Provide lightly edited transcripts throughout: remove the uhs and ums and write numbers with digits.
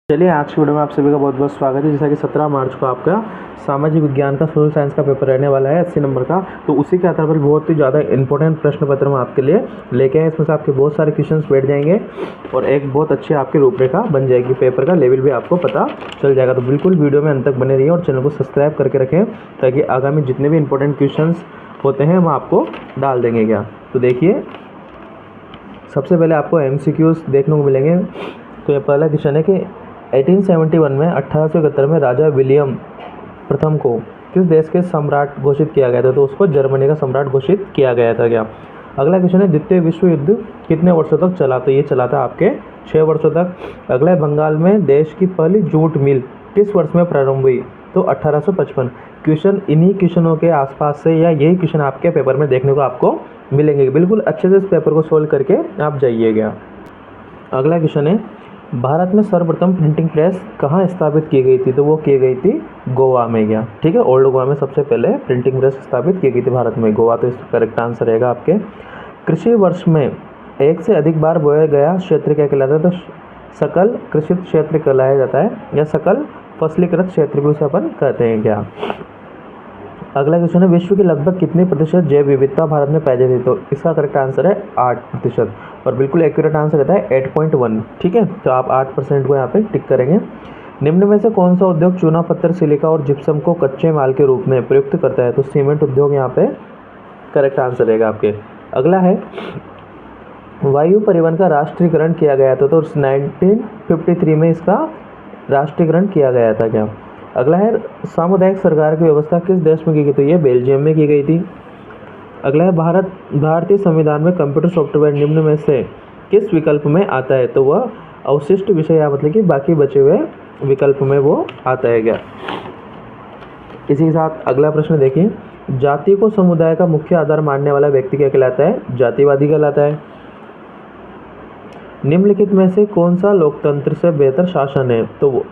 चलिए आज की वीडियो में आप सभी का बहुत बहुत स्वागत है। जैसा कि 17 मार्च को आपका सामाजिक विज्ञान का सोशल साइंस का पेपर रहने वाला है 80 नंबर का। तो उसी के आधार पर बहुत ही ज़्यादा इंपॉर्टेंट प्रश्न पत्र हम आपके लिए लेके आए। इसमें से आपके बहुत सारे क्वेश्चंस बैठ जाएंगे और एक बहुत अच्छी आपकी रूपरेखा बन जाएगी। पेपर का लेवल भी आपको पता चल जाएगा। तो बिल्कुल वीडियो में अंत तक बने रहिए और चैनल को सब्सक्राइब करके रखें ताकि आगामी जितने भी इंपॉर्टेंट क्वेश्चन होते हैं हम आपको डाल देंगे। क्या तो देखिए, सबसे पहले आपको MCQs देखने को मिलेंगे। तो ये पहला क्वेश्चन है कि 1871 में 1871 में राजा विलियम प्रथम को किस देश के सम्राट घोषित किया गया था? तो उसको जर्मनी का सम्राट घोषित किया गया था। क्या अगला क्वेश्चन है, द्वितीय विश्व युद्ध कितने वर्षों तक चला? तो ये चला था आपके 6 वर्षों तक। अगला है, बंगाल में देश की पहली जूट मिल किस वर्ष में प्रारंभ हुई? तो 1855। क्वेश्चन इन्हीं क्वेश्चनों के आसपास से या यही क्वेश्चन आपके पेपर में देखने को आपको मिलेंगे। बिल्कुल अच्छे से इस पेपर को सोल्व करके आप जाइएगा। अगला क्वेश्चन है, भारत में सर्वप्रथम प्रिंटिंग प्रेस कहाँ स्थापित की गई थी? तो वो की गई थी गोवा में। क्या ठीक है, ओल्ड गोवा में सबसे पहले प्रिंटिंग प्रेस स्थापित की गई थी भारत में, गोवा। तो इसका करेक्ट आंसर रहेगा आपके। कृषि वर्ष में एक से अधिक बार बोया गया क्षेत्र क्या कहलाता है? तो सकल कृषित क्षेत्र कहलाया जाता है या सकल फसलीकृत क्षेत्र भी उसे अपन कहते हैं। क्या अगला क्वेश्चन है, विश्व की लगभग कितनी प्रतिशत जैव विविधता भारत में पाई जाती है? तो इसका करेक्ट आंसर है 8% और बिल्कुल एक्यूरेट आंसर रहता है 8.1। ठीक है, तो आप 8% को यहाँ पे टिक करेंगे। निम्न में से कौन सा उद्योग चूना पत्थर सिलिका और जिप्सम को कच्चे माल के रूप में प्रयुक्त करता है? तो सीमेंट उद्योग यहाँ पे करेक्ट आंसर रहेगा आपके। अगला है, वायु परिवहन का राष्ट्रीयकरण किया गया था? तो 1953 में इसका राष्ट्रीयकरण किया गया था। क्या अगला है, सामुदायिक सरकार की व्यवस्था किस देश में की गई? तो ये बेल्जियम में की गई थी। अगला है, भारतीय संविधान में कंप्यूटर सॉफ्टवेयर निम्न में से किस विकल्प में आता है? तो वह अवशिष्ट विषय या मतलब कि बाकी बचे हुए विकल्प में वो आता है। क्या इसी के साथ अगला प्रश्न देखिए, जाति को समुदाय का मुख्य आधार मानने वाला व्यक्ति क्या कहलाता है? जातिवादी कहलाता है। निम्नलिखित में से कौन सा लोकतंत्र से बेहतर शासन है? तो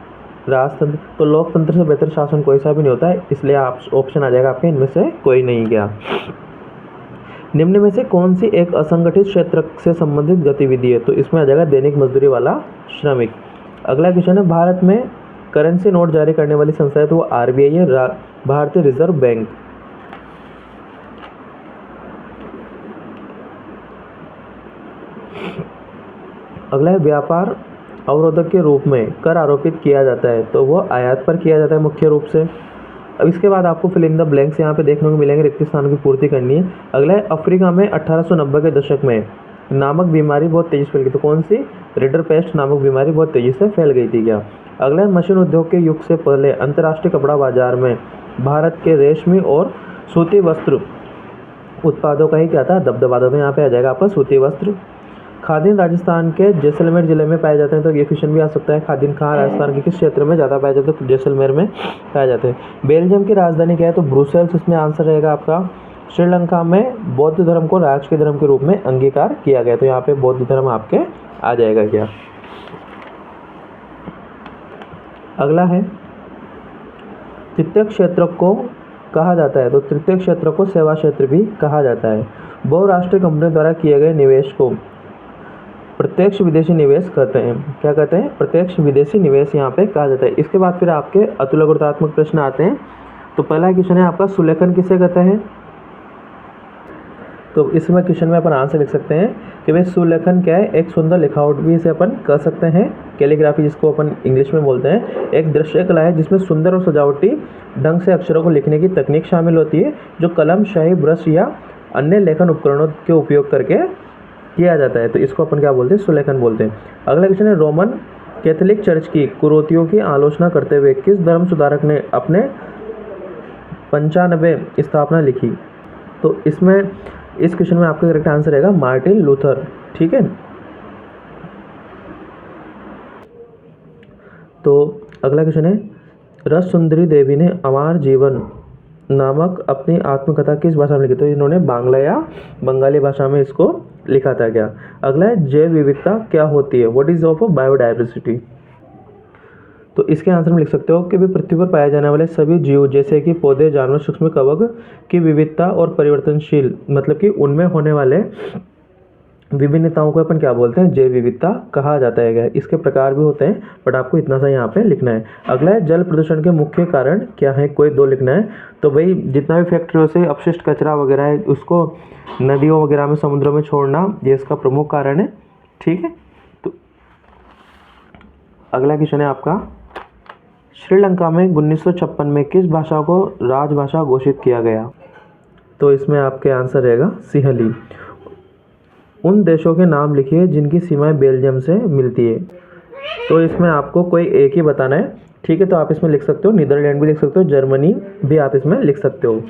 राजतंत्र। तो लोकतंत्र से बेहतर शासन कोई सा भी नहीं होता है, इसलिए आप ऑप्शन आ जाएगा आपके इनमें से कोई नहीं। गया निम्न में से कौन सी एक असंगठित क्षेत्र से संबंधित गतिविधि है? तो इसमें आ जाएगा दैनिक मजदूरी वाला श्रमिक। अगला क्वेश्चन है, भारत में करेंसी नोट जारी करने वाली संस्था है? तो वो RBI है, भारतीय रिजर्व बैंक। अगला है, व्यापार अवरोधक के रूप में कर आरोपित किया जाता है? तो वो आयात पर किया जाता है मुख्य रूप से। अब इसके बाद आपको फिल इन द ब्लैंक्स यहाँ पे देखने को मिलेंगे, रिक्त स्थानों की पूर्ति करनी है। अगला है, अफ्रीका में 1890 के दशक में नामक बीमारी बहुत तेजी से फैल गई। तो कौन सी? रिडर पेस्ट नामक बीमारी बहुत तेजी से फैल गई थी। क्या अगला है, मशीन उद्योग के युग से पहले अंतर्राष्ट्रीय कपड़ा बाजार में भारत के रेशमी और सूती वस्त्र उत्पादों का ही क्या था? दबदबा था। तो यहाँ पे आ जाएगा आपका सूती वस्त्र। खादिन राजस्थान के जैसलमेर जिले में पाए जाते हैं? तो ये क्वेश्चन भी आ सकता है, खादिन कहाँ राजस्थान के किस क्षेत्र में ज़्यादा पाए जाते हैं? तो जैसलमेर में पाए जाते हैं। बेल्जियम की राजधानी क्या है? तो ब्रुसेल्स इसमें आंसर रहेगा आपका। श्रीलंका में बौद्ध धर्म को राज के धर्म के रूप में अंगीकार किया गया, तो यहाँ पे बौद्ध धर्म आपके आ जाएगा। क्या अगला है, तृतीय क्षेत्र को कहा जाता है? तो तृतीय क्षेत्र को सेवा क्षेत्र भी कहा जाता है। बहुराष्ट्रीय कंपनी द्वारा किए गए निवेश को प्रत्यक्ष विदेशी निवेश कहते हैं। क्या कहते हैं? प्रत्यक्ष विदेशी निवेश यहाँ पे कहा जाता है। इसके बाद फिर आपके अतुलग्रुतात्मक प्रश्न आते हैं। तो पहला क्वेश्चन है आपका, सुलेखन किसे कहते हैं? तो इसमें क्वेश्चन में अपन आंसर लिख सकते हैं कि भाई सुलेखन क्या है? एक सुंदर लिखावट भी इसे अपन कह सकते हैं, कैलीग्राफी जिसको अपन इंग्लिश में बोलते हैं। एक दृश्य कला है जिसमें सुंदर और सजावटी ढंग से अक्षरों को लिखने की तकनीक शामिल होती है, जो कलम, स्याही, ब्रश या अन्य लेखन उपकरणों के उपयोग करके किया जाता है। तो इसको अपन क्या बोलते हैं? सुलेखन बोलते हैं। अगला क्वेश्चन है, रोमन कैथोलिक चर्च की कुरीतियों की आलोचना करते हुए किस धर्म सुधारक ने अपने 95 स्थापना लिखी? तो इसमें इस क्वेश्चन में आपका करेक्ट आंसर रहेगा मार्टिन लूथर। ठीक है, तो अगला क्वेश्चन है, रस सुंदरी देवी ने अमर जीवन नामक अपनी आत्मकथा किस भाषा में लिखी? तो इन्होंने बांग्ला या बंगाली भाषा में इसको लिखा था। क्या अगला है, जैव विविधता क्या होती है? What is of biodiversity? तो इसके आंसर में लिख सकते हो कि भी पृथ्वी पर पाए जाने वाले सभी जीव जैसे कि पौधे, जानवर, सूक्ष्म कवक की विविधता और परिवर्तनशील, मतलब कि उनमें होने वाले विभिन्नताओं को अपन क्या बोलते हैं, जैव विविधता कहा जाता है। क्या इसके प्रकार भी होते हैं, बट आपको इतना सा यहाँ पे लिखना है। अगला है जल प्रदूषण के मुख्य कारण क्या है, कोई दो लिखना है। तो भाई जितना भी फैक्ट्रियों से अपशिष्ट कचरा वगैरह है उसको नदियों वगैरह में, समुद्रों में छोड़ना, ये इसका प्रमुख कारण है। ठीक है, तो अगला क्वेश्चन है आपका, श्रीलंका में 1956 में किस भाषा को राजभाषा घोषित किया गया। तो इसमें आपके आंसर रहेगा सिंहली। उन देशों के नाम लिखिए जिनकी सीमाएं बेल्जियम से मिलती है। तो इसमें आपको कोई एक ही बताना है। ठीक है, तो आप इसमें लिख सकते हो नीदरलैंड भी लिख सकते हो, जर्मनी भी आप इसमें लिख सकते हो।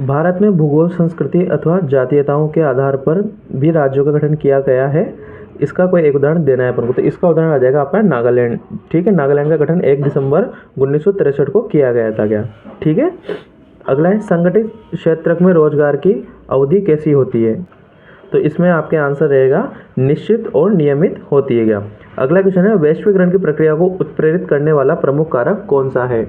भारत में भूगोल, संस्कृति अथवा जातीयताओं के आधार पर भी राज्यों का गठन किया गया है। इसका कोई एक उदाहरण देना है अपन को। तो इसका उदाहरण आ जाएगा आपका नागालैंड। ठीक है, नागालैंड का गठन 1 दिसंबर 1963 को किया गया था। क्या ठीक है। अगला है संगठित क्षेत्र में रोजगार की अवधि कैसी होती है। तो इसमें आपके आंसर रहेगा निश्चित और नियमित होती है। क्या अगला क्वेश्चन है, वैश्वीकरण की प्रक्रिया को उत्प्रेरित करने वाला प्रमुख कारक कौन सा है।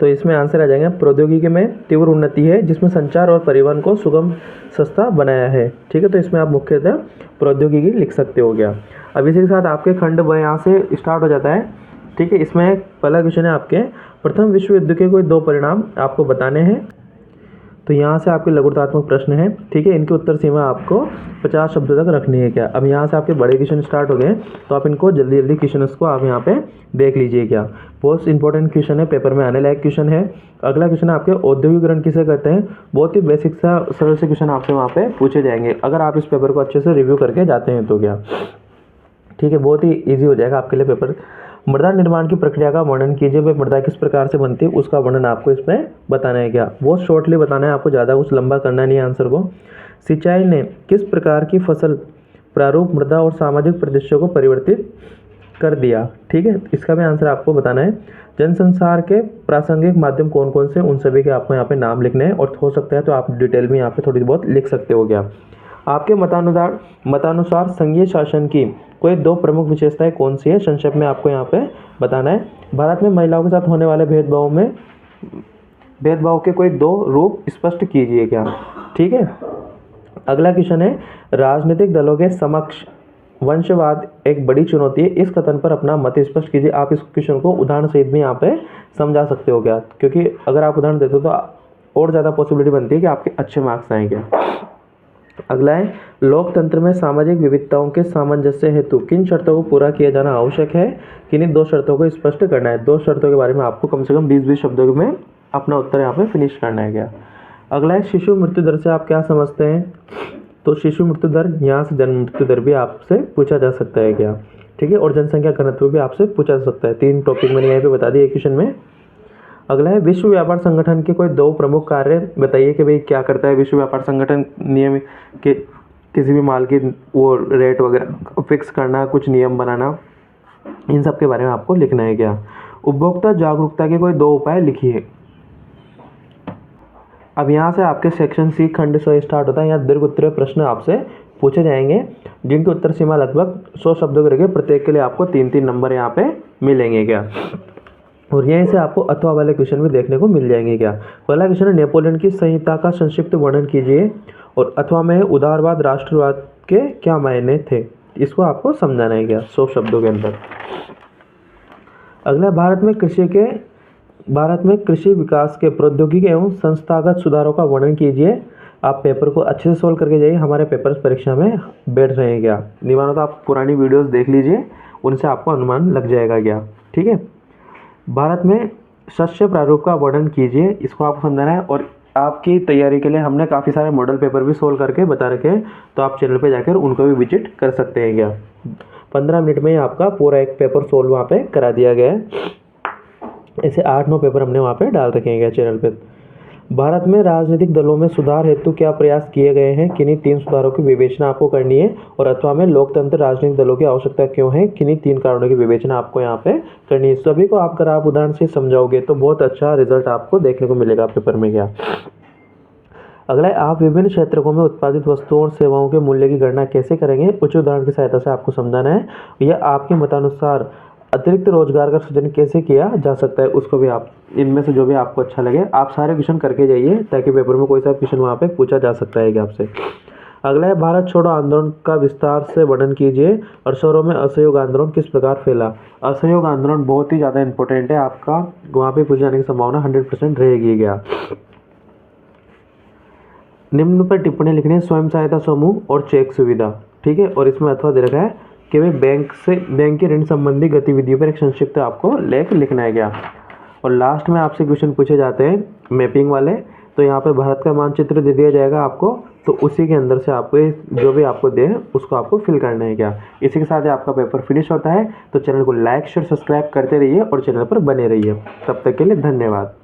तो इसमें आंसर आ जाएंगे प्रौद्योगिकी में तीव्र उन्नति है जिसमें संचार और परिवहन को सुगम सस्ता बनाया है। ठीक है, तो इसमें आप मुख्यतः प्रौद्योगिकी लिख सकते हो। क्या अब इसी के साथ आपके खंड व यहाँ से स्टार्ट हो जाता है। ठीक है, इसमें पहला क्वेश्चन है आपके, प्रथम विश्व युद्ध के कोई दो परिणाम आपको बताने हैं। तो यहाँ से आपके लघुतात्मक प्रश्न है। ठीक है, इनकी उत्तर सीमा आपको 50 शब्दों तक रखनी है। क्या अब यहाँ से आपके बड़े क्वेश्चन स्टार्ट हो गए, तो आप इनको जल्दी जल्दी क्वेश्चन को आप यहाँ पे देख लीजिए। क्या बहुत इंपॉर्टेंट क्वेश्चन है, पेपर में आने लायक क्वेश्चन है। अगला क्वेश्चन आपके औद्योगिकरण किसे कहते हैं। बहुत ही बेसिक सा सरल से क्वेश्चन आपसे वहाँ पे पूछे जाएंगे अगर आप इस पेपर को अच्छे से रिव्यू करके जाते हैं तो। क्या ठीक है, बहुत ही ईजी हो जाएगा आपके लिए पेपर। मृदा निर्माण की प्रक्रिया का वर्णन कीजिए। भाई मृदा किस प्रकार से बनती है उसका वर्णन आपको इसमें बताना है। क्या बहुत शॉर्टली बताना है आपको, ज़्यादा कुछ लंबा करना नहीं है आंसर को। सिंचाई ने किस प्रकार की फसल प्रारूप मृदा और सामाजिक परिदृश्यों को परिवर्तित कर दिया। ठीक है, इसका भी आंसर आपको बताना है। जनसंचार के प्रासंगिक माध्यम कौन कौन से, उन सभी के आपको यहाँ पे नाम लिखने हैं, और हो सकता है तो आप डिटेल में यहाँ पे थोड़ी बहुत लिख सकते हो। क्या आपके मतानुसार संघीय शासन की कोई दो प्रमुख विशेषताएं कौन सी है, संक्षेप में आपको यहाँ पे बताना है। भारत में महिलाओं के साथ होने वाले भेदभाव के कोई दो रूप स्पष्ट कीजिए। क्या ठीक है। अगला क्वेश्चन है, राजनीतिक दलों के समक्ष वंशवाद एक बड़ी चुनौती है, इस कथन पर अपना मत स्पष्ट कीजिए। आप इस क्वेश्चन को उदाहरण सहित भी यहाँ पे समझा सकते हो। क्या क्योंकि अगर आप उदाहरण देते हो तो और ज़्यादा पॉसिबिलिटी बनती है कि आपके अच्छे मार्क्स आएंगे। अगला है, लोकतंत्र में सामाजिक विविधताओं के सामंजस्य हेतु किन शर्तों को पूरा किया जाना आवश्यक है, किन्हीं दो शर्तों को स्पष्ट करना है। दो शर्तों के बारे में आपको कम से कम 20-20 शब्दों में अपना उत्तर यहाँ पे फिनिश करना है। क्या अगला है, शिशु मृत्यु दर से आप क्या समझते हैं। तो शिशु मृत्यु दर, यहाँ से जन्म मृत्यु दर भी आपसे पूछा जा सकता है। क्या ठीक है, और जनसंख्या घनत्व भी आपसे पूछा जा सकता है। 3 टॉपिक मैंने यहाँ पे बता दिए क्वेश्चन में। अगला है, विश्व व्यापार संगठन के कोई दो प्रमुख कार्य बताइए कि भाई क्या करता है विश्व व्यापार संगठन। नियम के किसी भी माल की वो रेट वगैरह फिक्स करना, कुछ नियम बनाना, इन सब के बारे में आपको लिखना है। क्या उपभोक्ता जागरूकता के कोई दो उपाय लिखिए। अब यहाँ से आपके सेक्शन सी खंड से स्टार्ट होता है। यहाँ दीर्घ उत्तरीय प्रश्न आपसे पूछे जाएंगे जिनकी उत्तर सीमा लगभग 100 शब्दों की रहेगी। प्रत्येक के लिए आपको 3-3 नंबर यहाँ पे मिलेंगे। क्या और यहीं से आपको अथवा वाले क्वेश्चन भी देखने को मिल जाएंगे। क्या पहला क्वेश्चन है, नेपोलियन की संहिता का संक्षिप्त वर्णन कीजिए। और अथवा में उदारवाद राष्ट्रवाद के क्या मायने थे, इसको आपको समझाना है। क्या 100 शब्दों के अंदर। अगला, भारत में कृषि विकास के प्रौद्योगिकी एवं संस्थागत सुधारों का वर्णन कीजिए। आप पेपर को अच्छे से सोल्व करके जाइए, हमारे पेपर परीक्षा में बैठ रहे हैं। क्या निवानो तो आप पुरानी वीडियोस देख लीजिए, उनसे आपको अनुमान लग जाएगा। क्या ठीक है। भारत में शस्य प्रारूप का वर्णन कीजिए, इसको आपको समझाना है। और आपकी तैयारी के लिए हमने काफ़ी सारे मॉडल पेपर भी सोल्व करके बता रखे हैं, तो आप चैनल पे जाकर उनको भी विजिट कर सकते हैं। क्या 15 मिनट में आपका पूरा एक पेपर सोल्व वहाँ पे करा दिया गया है। ऐसे 8-9 पेपर हमने वहाँ पे डाल रखे हैं। क्या चैनल पे। भारत में राजनीतिक दलों में सुधार हेतु क्या प्रयास किए गए हैं, किन्हीं 3 सुधारों की विवेचना आपको करनी है। और अथवा में लोकतंत्र राजनीतिक दलों की आवश्यकता क्यों है, किन्हीं 3 कारणों की विवेचना आपको यहाँ पे करनी है। सभी को अगर आप उदाहरण से समझाओगे तो बहुत अच्छा रिजल्ट आपको देखने को मिलेगा पेपर में। क्या अगला है, आप विभिन्न क्षेत्रों में उत्पादित वस्तुओं और सेवाओं के मूल्य की गणना कैसे करेंगे, उच्च उदाहरण की सहायता से आपको समझाना है। यह आपके मतानुसार अतिरिक्त रोजगार का सृजन कैसे किया जा सकता है, उसको भी आप इनमें से जो भी आपको अच्छा लगे आप सारे क्वेश्चन करके जाइए, ताकि पेपर में कोई सा क्वेश्चन वहाँ पे पूछा जा सकता है कि आपसे। अगला है भारत छोड़ो आंदोलन का विस्तार से वर्णन कीजिए और शहरों में असहयोग आंदोलन किस प्रकार फैला। असहयोग आंदोलन बहुत ही ज़्यादा इंपॉर्टेंट है, आपका वहाँ पे पूछे जाने की संभावना 100% रहेगी। क्या निम्न पर टिप्पणी लिखनी है, स्वयं सहायता समूह और चेक सुविधा, ठीक है। और इसमें अथवा दे रखा है कि भाई बैंक की ऋण संबंधी गतिविधियों पर एक संक्षिप्त आपको लेख लिखना है। क्या और लास्ट में आपसे क्वेश्चन पूछे जाते हैं मैपिंग वाले, तो यहाँ पे भारत का मानचित्र दे दिया जाएगा आपको, तो उसी के अंदर से आपको जो भी आपको दे उसको आपको फिल करना है। क्या इसी के साथ ही आपका पेपर फिनिश होता है। तो चैनल को लाइक शेयर सब्सक्राइब करते रहिए और चैनल पर बने रहिए। तब तक के लिए धन्यवाद।